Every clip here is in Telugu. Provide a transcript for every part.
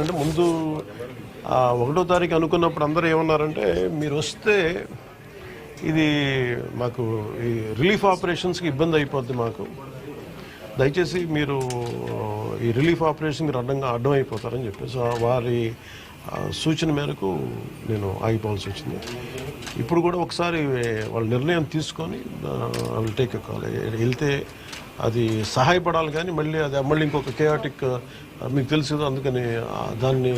అంటే ముందు 1వ తారీఖు అనుకున్నప్పుడు అందరూ ఏమన్నారంటే మీరు వస్తే ఇది మాకు ఈ రిలీఫ్ ఆపరేషన్స్కి ఇబ్బంది అయిపోద్ది, మాకు దయచేసి మీరు ఈ రిలీఫ్ ఆపరేషన్ మీరు అడ్డం అయిపోతారని చెప్పేసి వారి సూచన మేరకు నేను ఆగిపోవాల్సి వచ్చింది. ఇప్పుడు కూడా ఒకసారి వాళ్ళ నిర్ణయం తీసుకొని వాళ్ళు టేక్ ఎ కాల్ వెళ్తే అది సహాయపడాలి, కానీ మళ్ళీ ఇంకొక కేయాటిక్ మీకు తెలుసు కదా, అందుకని దాన్ని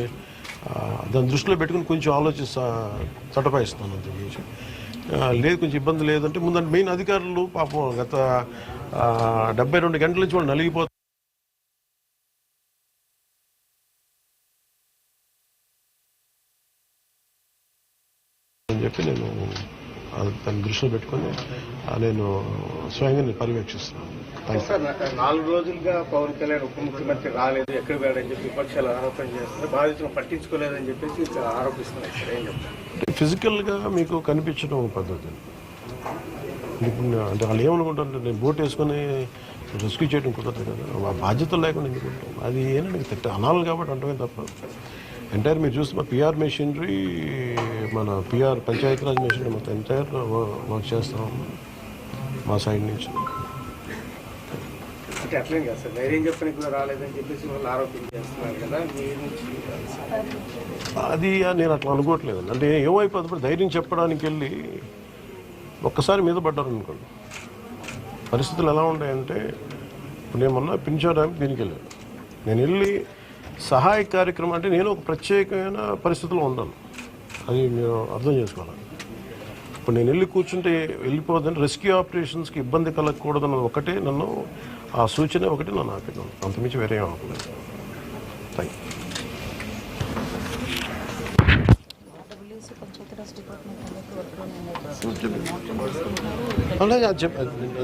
దృష్టిలో పెట్టుకుని కొంచెం ఆలోచిస్తా చటపాయిస్తున్నాను. అంతకుమించి లేదు, కొంచెం ఇబ్బంది లేదంటే ముందంటే మెయిన్ అధికారులు పాపం గత 72 గంటల నుంచి వాళ్ళు నలిగిపోతారు అని చెప్పి నేను దాన్ని దృష్టిలో పెట్టుకుని నేను స్వయంగా నేను పర్యవేక్షిస్తున్నాను. 4 రోజులుగా పవన్ కళ్యాణ్ ఉప ముఖ్యమంత్రి రాలేదు, ఎక్కడ వెళ్ళని చెప్పి విపక్షాలు ఆరోపణ చేస్తున్నారు, బాధితులను పట్టించుకోలేదని చెప్పేసి ఆరోపిస్తున్నారు. ఫిజికల్గా మీకు కనిపించడం పద్ధతి అంటే వాళ్ళు ఏమనుకుంటారంటే నేను బోట్ వేసుకొని రెస్క్యూ చేయడం కుదరదు కదా, బాధ్యతలు లేకుండా ఎందుకుంటాం, అది ఏంటంటే అనాలి కాబట్టి అంటమే తప్ప. ఎంటైర్ మీరు చూస్తే మా పిఆర్ మెషినరీ, మన పిఆర్ పంచాయతీరాజ్ మెషినరీ మొత్తం ఎంటైర్ వర్క్ చేస్తాం మా సైడ్ నుంచి. అట్లేం కాదు సార్, ధైర్యం చెప్పని కూడా రాలేదని చెప్పేసి వాళ్ళు ఆరోపణ చేస్తున్నారు కదా, అది నేను అట్లా అనుకోవట్లేదండి. అంటే ఏమైపోతుంది, ధైర్యం చెప్పడానికి వెళ్ళి ఒక్కసారి మీద పడ్డారు అనుకోండి, పరిస్థితులు ఎలా ఉంటాయంటే ఇప్పుడు నేను మొన్న పింఛా డ్యామ్ దీనికి వెళ్ళాను, నేను వెళ్ళి సహాయ కార్యక్రమం అంటే నేను ఒక ప్రత్యేకమైన పరిస్థితిలో ఉన్నాను, అది మీరు అర్థం చేసుకోవాలి. ఇప్పుడు నేను వెళ్ళి కూర్చుంటే వెళ్ళిపోదని రెస్క్యూ ఆపరేషన్స్కి ఇబ్బంది కలగకూడదన్నది ఒకటే నన్ను, ఆ సూచన ఒకటి నన్ను ఆపినాను, అంతమించి వేరే అనుకోలేదు. Thank you.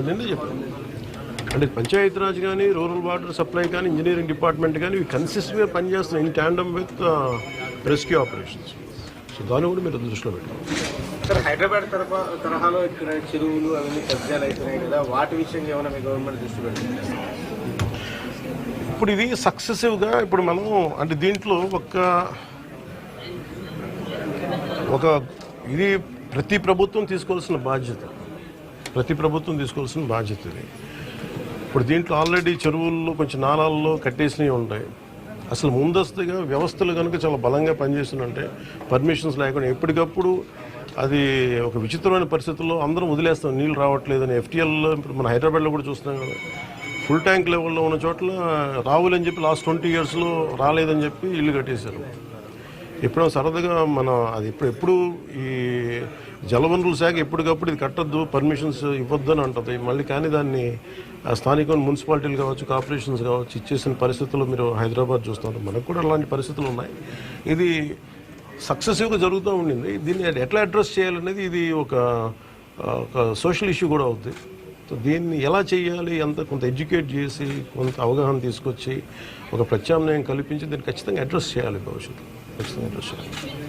నిన్నే చెప్పాను అంటే పంచాయతీరాజ్ కానీ, రూరల్ వాటర్ సప్లై కానీ, ఇంజనీరింగ్ డిపార్ట్మెంట్ కానీ ఇవి కన్సిస్టెంట్గా పనిచేస్తున్నాయి in tandem with rescue operations. So దాన్ని కూడా మీరు దృష్టిలో పెట్టాలి. సార్, హైదరాబాద్ తరహాలో ఇక్కడ చెరువులు అవన్నీ కబ్జాలు అవుతున్నాయి కదా, వాటి విషయంగా ఏమైనా మీ గవర్నమెంట్ దృష్టి పెడుతుంది? ఇప్పుడు ఇది సక్సెసివ్గా ఇప్పుడు మనం అంటే దీంట్లో ఒక ఇది ప్రతి ప్రభుత్వం తీసుకోవాల్సిన బాధ్యత ఇది. ఇప్పుడు దీంట్లో ఆల్రెడీ చెరువుల్లో కొంచెం నాలాల్లో కట్టేసినవి ఉంటాయి. అసలు ముందస్తుగా వ్యవస్థలు కనుక చాలా బలంగా పనిచేస్తుందంటే పర్మిషన్స్ లేకుండా ఎప్పటికప్పుడు అది ఒక విచిత్రమైన పరిస్థితుల్లో అందరం వదిలేస్తాం, నీళ్ళు రావట్లేదని. ఎఫ్టీఎల్లో ఇప్పుడు మన హైదరాబాద్లో కూడా చూస్తున్నాం కదా, ఫుల్ ట్యాంక్ లెవెల్లో ఉన్న చోట్ల రావులని చెప్పి లాస్ట్ 20 yearsలో రాలేదని చెప్పి ఇల్లు కట్టేశారు. ఎప్పుడో సరదాగా అది ఎప్పుడు ఈ జలవనరుల శాఖ ఎప్పటికప్పుడు ఇది కట్టద్దు, పర్మిషన్స్ ఇవ్వద్దని అంటుంది మళ్ళీ, కానీ దాన్ని స్థానిక మున్సిపాలిటీలు కావచ్చు, కార్పొరేషన్స్ కావచ్చు ఇచ్చేసిన పరిస్థితుల్లో మీరు హైదరాబాద్ చూస్తున్నారు. మనకు కూడా అలాంటి పరిస్థితులు ఉన్నాయి. ఇది సక్సెసివ్గా జరుగుతూ ఉండింది. దీన్ని ఎట్లా అడ్రస్ చేయాలనేది ఇది ఒక సోషల్ ఇష్యూ కూడా అవుతుంది. సో దీన్ని ఎలా చేయాలి, కొంత ఎడ్యుకేట్ చేసి, కొంత అవగాహన తీసుకొచ్చి, ఒక ప్రత్యామ్నాయం కల్పించి దీన్ని ఖచ్చితంగా అడ్రస్ చేయాలి, భవిష్యత్తు ఖచ్చితంగా అడ్రస్ చేయాలి.